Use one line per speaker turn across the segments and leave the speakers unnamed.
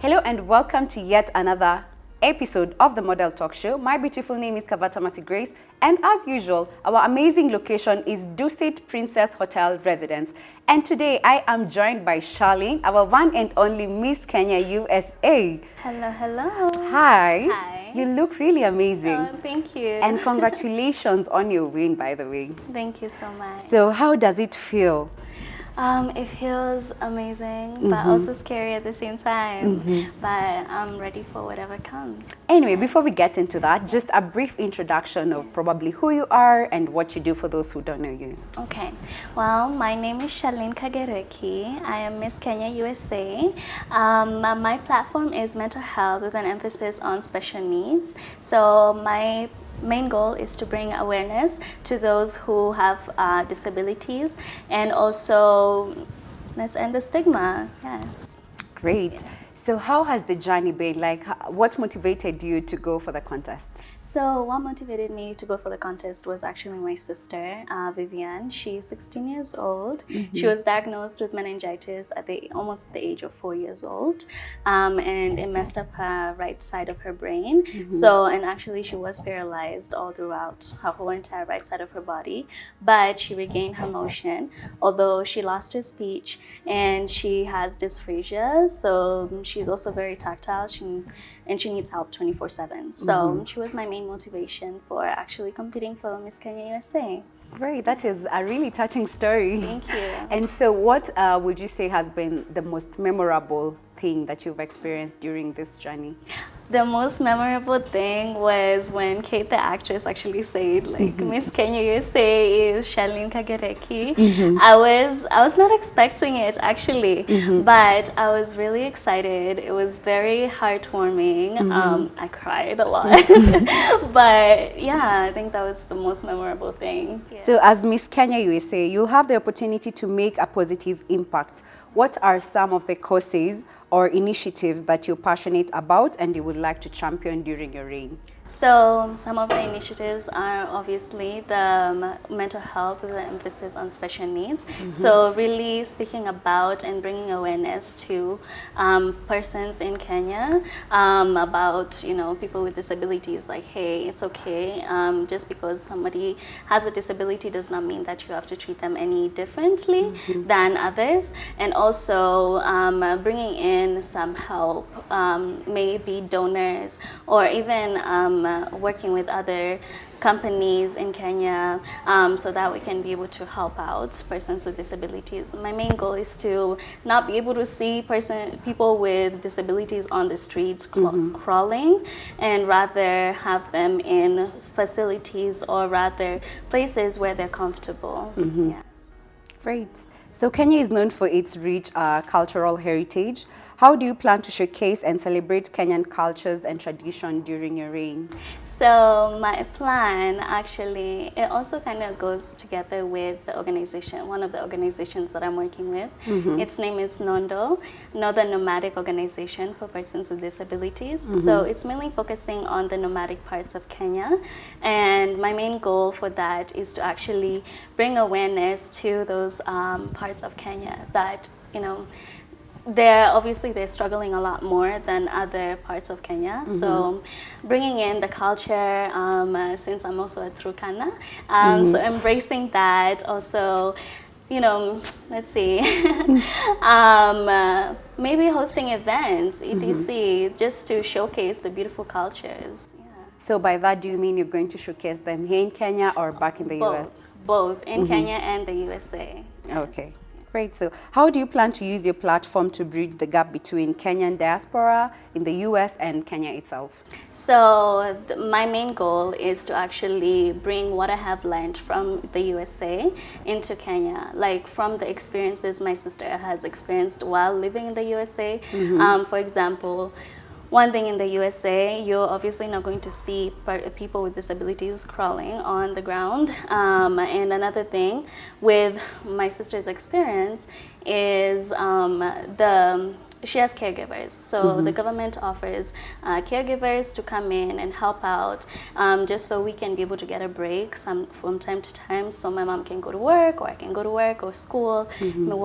Hello and welcome to yet another episode of the Model Talk Show. My beautiful name is Kavata Masi Grace, and as usual, our amazing location is Dusit Princess Hotel Residence. And today I am joined by Sharlyn, our one and only Miss Kenya USA.
Hello, hello.
Hi.
Hi.
You look really amazing.
Oh, thank you.
And congratulations on your win, by the way.
Thank you so much.
So how does it feel?
It feels amazing, but also scary at the same time. But I'm ready for whatever comes.
Anyway, before we get into that, just a brief introduction of probably who you are and what you do for those who don't know you.
Okay. Well, my name is Sharlyn Kagereki. I am Miss Kenya USA. My platform is mental health with an emphasis on special needs. So my main goal is to bring awareness to those who have disabilities, and also let's end the stigma. Yes.
Great.
Yes.
So how has the journey been? Like, what motivated you to go for the contest?
So what motivated me to go for the contest was actually my sister, Vivian. She's 16 years old. She was diagnosed with meningitis at almost the age of 4 years old, and it messed up her right side of her brain. And actually she was paralyzed all throughout her whole entire right side of her body, but she regained her motion, although she lost her speech, and she has dysphagia, so she's also very tactile. She needs help 24/7. So she was my main motivation for actually competing for Miss Kenya USA.
Great, that is a really touching story.
Thank you.
And so what would you say has been the most memorable thing that you've experienced during this journey?
The most memorable thing was when Kate, the actress, actually said, like, Miss Kenya USA is Sharlyn Kagereki. I was not expecting it, actually, but I was really excited. It was very heartwarming. I cried a lot. But yeah, I think that was the most memorable thing. Yeah.
So as Miss Kenya USA, you'll have the opportunity to make a positive impact. What are some of the causes or initiatives that you're passionate about and you would like to champion during your reign?
So some of the initiatives are obviously the mental health with an emphasis on special needs. So really speaking about and bringing awareness to persons in Kenya about, you know, people with disabilities. Like, hey, it's okay. Just because somebody has a disability does not mean that you have to treat them any differently than others. And also bringing in some help, maybe donors, or even working with other companies in Kenya, so that we can be able to help out persons with disabilities. My main goal is to not be able to see people with disabilities on the streets crawling, and rather have them in facilities, or rather places where they're comfortable. Yes.
Great. So Kenya is known for its rich cultural heritage. How do you plan to showcase and celebrate Kenyan cultures and tradition during your reign?
So my plan, actually, it also kind of goes together with the organization, one of the organizations that I'm working with. Its name is NONDO, Northern Nomadic Organization for Persons with Disabilities. So it's mainly focusing on the nomadic parts of Kenya. And my main goal for that is to actually bring awareness to those parts of Kenya that, you know, they're struggling a lot more than other parts of Kenya. So bringing in the culture, since I'm also a Turkana, so embracing that, also, you know, let's see, maybe hosting events, etc., just to showcase the beautiful cultures. Yeah.
So by that, do you mean you're going to showcase them here in Kenya or back in the US?
Both in Kenya and the USA. Yes.
Okay. Great. So how do you plan to use your platform to bridge the gap between Kenyan diaspora in the US and Kenya itself?
So my main goal is to actually bring what I have learned from the USA into Kenya, like from the experiences my sister has experienced while living in the USA. For example, one thing in the USA, you're obviously not going to see people with disabilities crawling on the ground. And another thing with my sister's experience is she has caregivers. So the government offers caregivers to come in and help out, just so we can be able to get a break from time to time, so my mom can go to work, or I can go to work or school,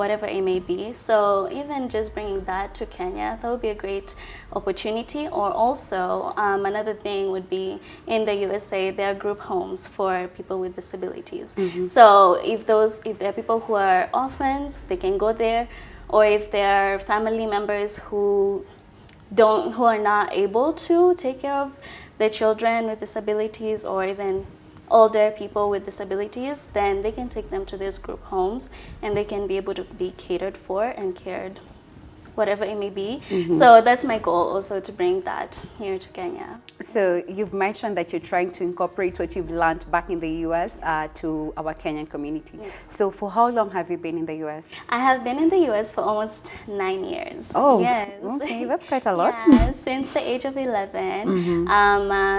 whatever it may be. So even just bringing that to Kenya, that would be a great opportunity. Or also, another thing would be, in the USA, there are group homes for people with disabilities. So if there are people who are orphans, they can go there. Or if there are family members who are not able to take care of their children with disabilities, or even older people with disabilities, then they can take them to these group homes, and they can be able to be catered for and cared, whatever it may be. So that's my goal, also, to bring that here to Kenya.
So you've mentioned that you're trying to incorporate what you've learned back in the US to our Kenyan community.
Yes.
So for how long have you been in the US?
I have been in the US for almost 9 years.
Oh,
yes.
Okay, that's quite a lot.
Yeah, since the age of 11.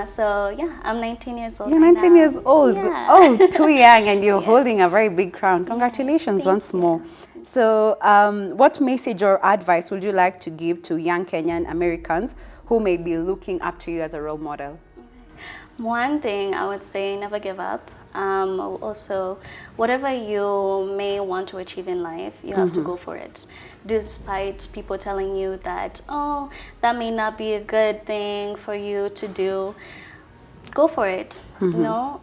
So yeah, I'm 19 years old.
You're 19 years old.
Yeah.
Oh, too young, and you're
Yes.
holding a very big crown. Congratulations once more. So what message or advice would you like to give to young Kenyan Americans who may be looking up to you as a role model?
One thing I would say, never give up. Also, whatever you may want to achieve in life, you have to go for it. Despite people telling you that, oh, that may not be a good thing for you to do, go for it. You know,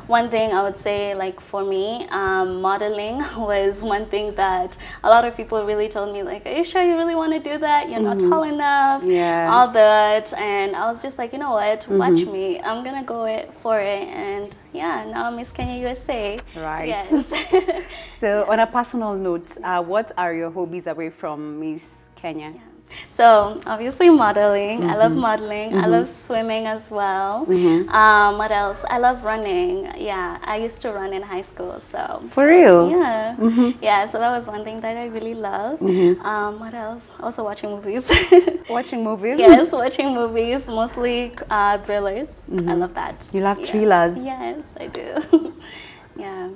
one thing I would say, like for me, modeling was one thing that a lot of people really told me, like, are you sure you really want to do that? You're not tall enough, all that. And I was just like, you know what, watch me. I'm going to go for it. And yeah, now I'm Miss Kenya USA.
Right.
Yes.
So on a personal note, what are your hobbies away from Miss Kenya?
So obviously modeling. I love modeling. I love swimming as well. What else? I love running. Yeah, I used to run in high school. So
For real?
yeah, yeah. So that was one thing that I really love. What else? Also watching movies.
Watching movies?
Yes, watching movies, mostly thrillers. I love that.
You love thrillers?
Yes, I do. Yeah.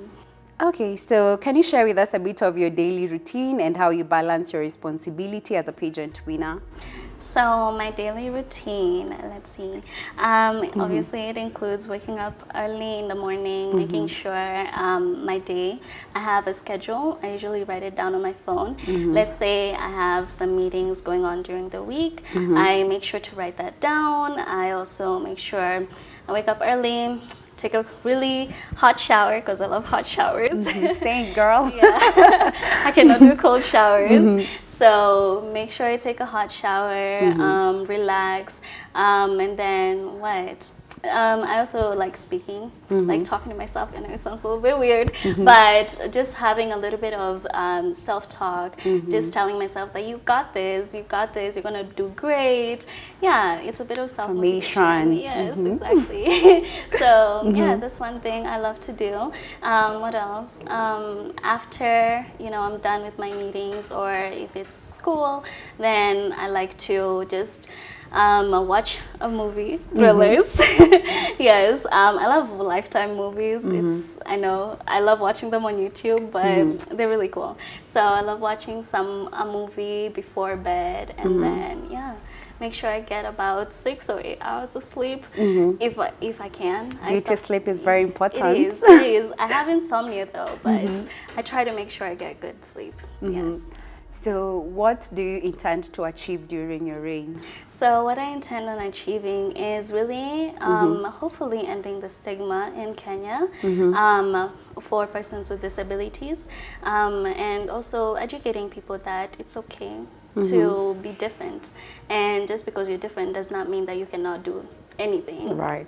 Okay, so can you share with us a bit of your daily routine and how you balance your responsibility as a pageant winner?
So my daily routine, let's see. Obviously, it includes waking up early in the morning, making sure my day, I have a schedule. I usually write it down on my phone. Let's say I have some meetings going on during the week. I make sure to write that down. I also make sure I wake up early, take a really hot shower, because I love hot showers.
Same, girl.
Yeah, I cannot do cold showers. So make sure I take a hot shower, relax, and then what? I also like speaking, like talking to myself. I know it sounds a little bit weird, but just having a little bit of self-talk, just telling myself that you got this, you're gonna do great. Yeah, it's a bit of self-motivation. Yes, exactly. So yeah, that's one thing I love to do. What else? After, you know, I'm done with my meetings, or if it's school, then I like to just watch a movie, thrillers. Yes, I love Lifetime movies. I know I love watching them on YouTube, but they're really cool. So I love watching a movie before bed, and then yeah, make sure I get about 6 or 8 hours of sleep if I can.
Sleep is very important.
It is. I have insomnia though, but I try to make sure I get good sleep. Yes.
So what do you intend to achieve during your reign?
So what I intend on achieving is really hopefully ending the stigma in Kenya for persons with disabilities, and also educating people that it's okay to be different, and just because you're different does not mean that you cannot do anything. Right.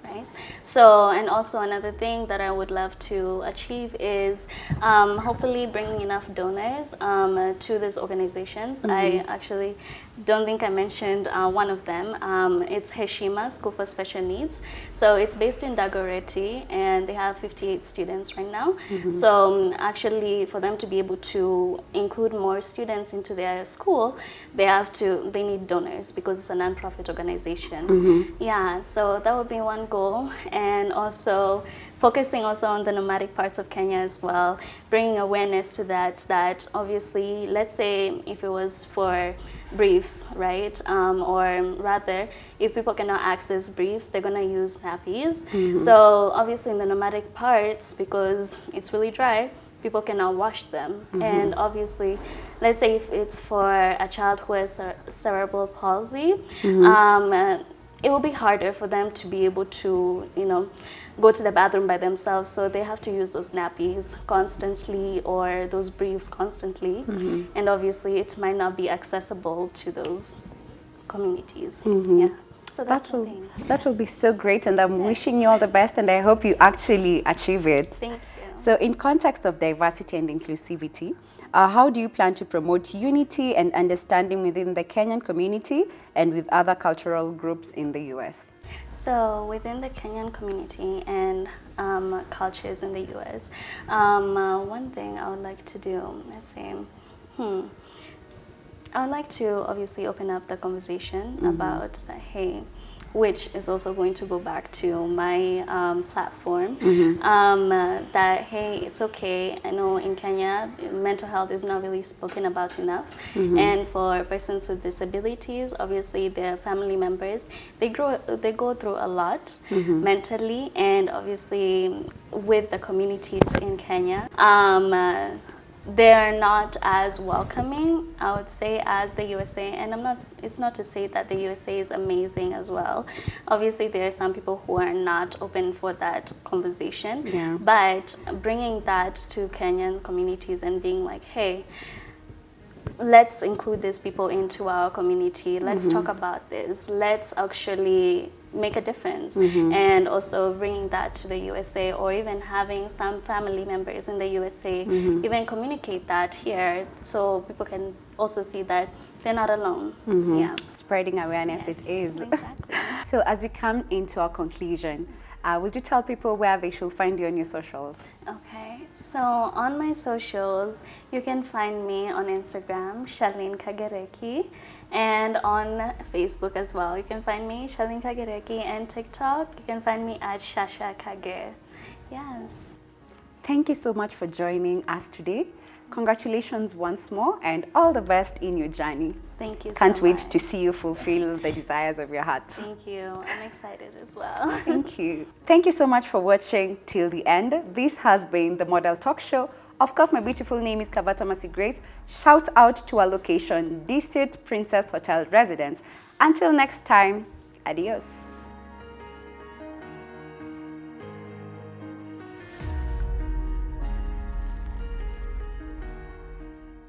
So, and also another thing that I would love to achieve is hopefully bringing enough donors to these organizations. I actually don't think I mentioned one of them. It's Heshima School for Special Needs. So it's based in Dagoretti, and they have 58 students right now. So actually, for them to be able to include more students into their school, they need donors, because it's a non-profit organization. Yeah, so So that would be one goal, and also focusing also on the nomadic parts of Kenya as well, bringing awareness to that obviously, let's say if it was for briefs, right, or rather, if people cannot access briefs, they're going to use nappies. So obviously in the nomadic parts, because it's really dry, people cannot wash them. And obviously, let's say if it's for a child who has cerebral palsy, it will be harder for them to be able to, go to the bathroom by themselves. So they have to use those nappies constantly or those briefs constantly. And obviously, it might not be accessible to those communities. Yeah. So that's one thing.
That will be so great, and I'm wishing you all the best, and I hope you actually achieve it.
Thank you.
So in context of diversity and inclusivity, how do you plan to promote unity and understanding within the Kenyan community and with other cultural groups in the US?
So within the Kenyan community and cultures in the US, one thing I would like to do, let's say, I would like to obviously open up the conversation about, hey, which is also going to go back to my platform, that, hey, it's okay. I know in Kenya, mental health is not really spoken about enough. And for persons with disabilities, obviously their family members, they go through a lot mentally, and obviously with the communities in Kenya, they're not as welcoming, I would say, as the USA. And it's not to say that the USA is amazing as well. Obviously, there are some people who are not open for that conversation. But bringing that to Kenyan communities and being like, hey, let's include these people into our community. Let's talk about this. Let's actually make a difference. And also bringing that to the USA, or even having some family members in the USA even communicate that here, so people can also see that they're not alone. Yeah.
Spreading awareness,
Yes,
it is.
exactly.
So as we come into our conclusion, would you tell people where they should find you on your socials?
Okay, so on my socials, you can find me on Instagram, Sharlyn Kagereki, and on Facebook as well. You can find me, Sharlyn Kagereki, and TikTok, you can find me at Shasha Kage. Yes.
Thank you so much for joining us today. Congratulations once more, and all the best in your journey.
Thank you
Can't
so
wait
much.
to see you fulfill the desires of your heart.
Thank you. I'm excited as well.
Thank you. Thank you so much for watching till the end. This has been the Model Talk Show. Of course, my beautiful name is Kavata Masigrace. Shout out to our location, District Princess Hotel Residence. Until next time, adios.